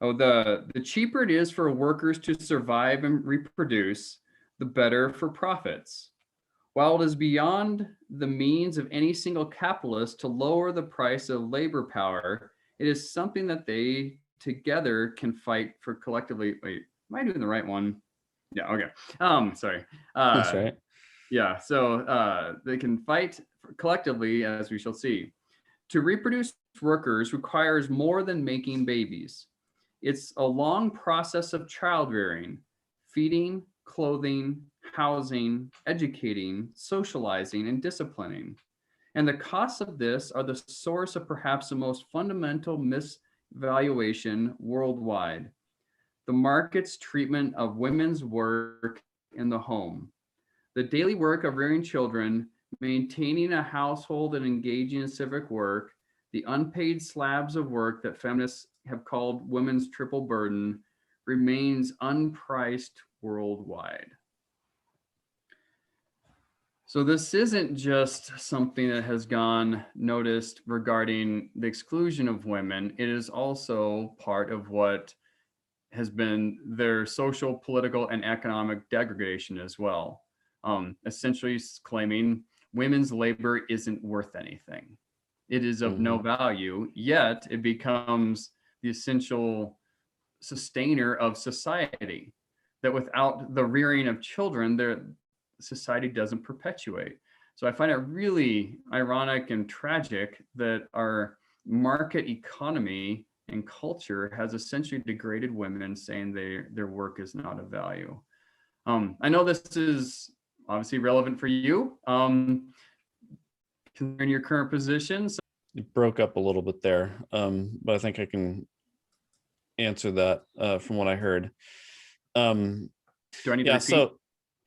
Oh, the cheaper it is for workers to survive and reproduce, the better for profits. While it is beyond the means of any single capitalist to lower the price of labor power, it is something that they together can fight for collectively. Wait, am I doing the right one? Yeah, okay. Sorry. That's right. Yeah, so they can fight collectively, as we shall see. To reproduce workers requires more than making babies. It's a long process of child rearing, feeding, clothing, housing, educating, socializing, and disciplining. And the costs of this are the source of perhaps the most fundamental misvaluation worldwide: the market's treatment of women's work in the home. The daily work of rearing children, maintaining a household, and engaging in civic work, the unpaid slabs of work that feminists have called women's triple burden, remains unpriced worldwide. So this isn't just something that has gone noticed regarding the exclusion of women. It is also part of what has been their social, political, and economic degradation as well. Essentially claiming women's labor isn't worth anything. It is of no value, yet it becomes the essential sustainer of society. That without the rearing of children, their society doesn't perpetuate. So I find it really ironic and tragic that our market economy and culture has essentially degraded women, saying their work is not of value. I know this is obviously relevant for you, considering your current position. So It broke up a little bit there, but I think I can answer that from what I heard. do I need to Yeah, repeat? so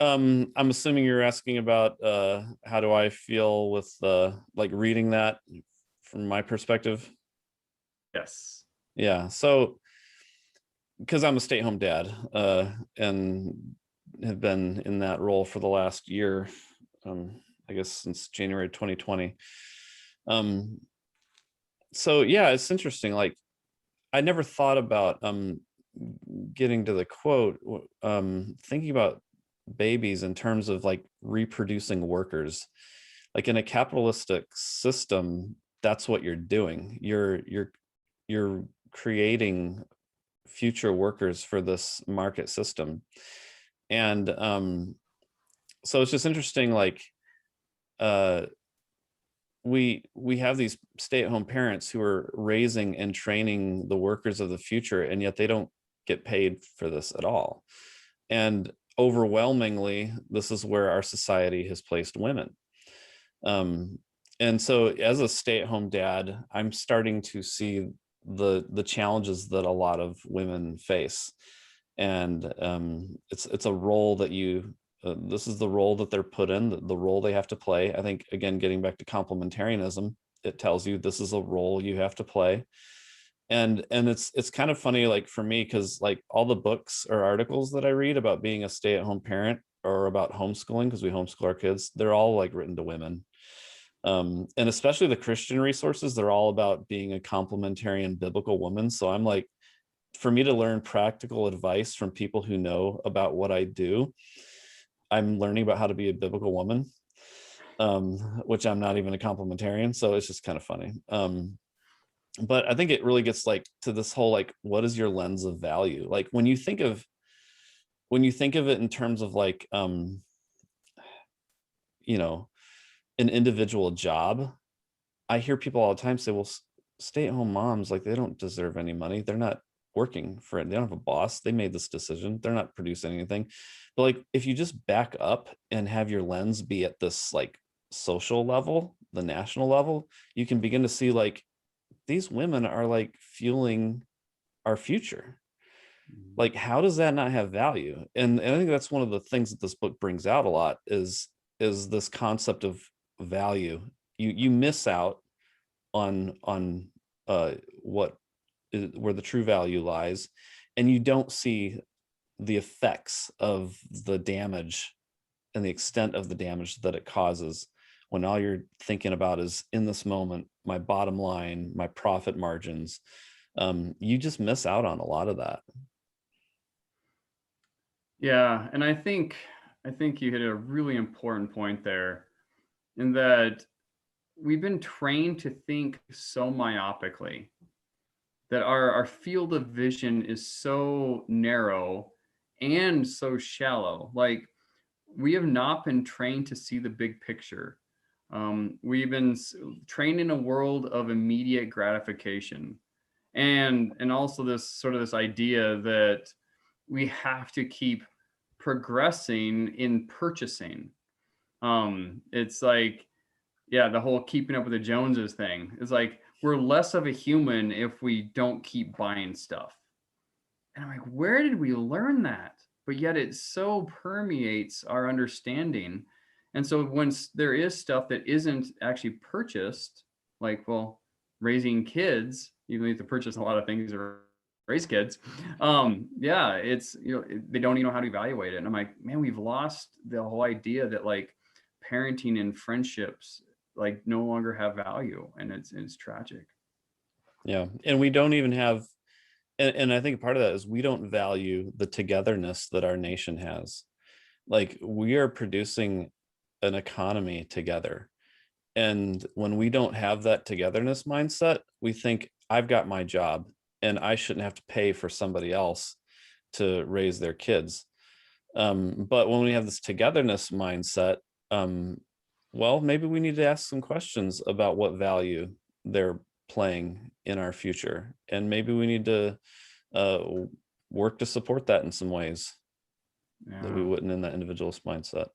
I'm assuming you're asking about how do I feel with like reading that from my perspective? Yes. Yeah, so because I'm a stay-at-home dad and have been in that role for the last year, I guess since January 2020. So yeah, it's interesting. Like I never thought about getting to the quote, thinking about babies in terms of like reproducing workers. Like in a capitalistic system, that's what you're doing. You're creating future workers for this market system. And so it's just interesting, like uh we have these stay-at-home parents who are raising and training the workers of the future, and yet they don't get paid for this at all. And overwhelmingly, this is where our society has placed women. And so as a stay-at-home dad, I'm starting to see the challenges that a lot of women face. And it's a role that you this is the role that they're put in, the role they have to play. I think, again, getting back to complementarianism, it tells you this is a role you have to play. And it's kind of funny, like for me, because like all the books or articles that I read about being a stay-at-home parent or about homeschooling, because we homeschool our kids, they're all like written to women. And especially the Christian resources, they're all about being a complementarian biblical woman. So I'm like, for me to learn practical advice from people who know about what I do, I'm learning about how to be a biblical woman, which I'm not even a complementarian. So it's just kind of funny. But I think it really gets like to this whole, like, what is your lens of value? Like when you think of it in terms of like, you know, an individual job, I hear people all the time say, well, stay-at-home moms, like they don't deserve any money. They're not working for it. They don't have a boss. They made this decision. They're not producing anything. But like, if you just back up and have your lens be at this like social level, the national level, you can begin to see like these women are like fueling our future. Like, how does that not have value? And I think that's one of the things that this book brings out a lot is this concept of value. You miss out on what is where the true value lies, and you don't see the effects of the damage and the extent of the damage that it causes when all you're thinking about is, in this moment, my bottom line, my profit margins, you just miss out on a lot of that. Yeah, and I think you hit a really important point there, in that we've been trained to think so myopically, that our field of vision is so narrow and so shallow. Like, we have not been trained to see the big picture. We've been trained in a world of immediate gratification, and also this idea that we have to keep progressing in purchasing. It's like, yeah, the whole keeping up with the Joneses thing is like, we're less of a human if we don't keep buying stuff. And I'm like, where did we learn that? But yet it so permeates our understanding. And so when there is stuff that isn't actually purchased, like, well, raising kids, you need to purchase a lot of things to raise kids. Yeah, it's, they don't even know how to evaluate it. And I'm like, man, we've lost the whole idea that like parenting and friendships like no longer have value, and it's tragic. Yeah, and we don't even have, and I think part of that is we don't value the togetherness that our nation has. Like, we are producing an economy together, and when we don't have that togetherness mindset, we think I've got my job and I shouldn't have to pay for somebody else to raise their kids. But when we have this togetherness mindset, well, maybe we need to ask some questions about what value they're playing in our future, and maybe we need to uh, work to support that in some ways that we Yeah. wouldn't in that individualist mindset.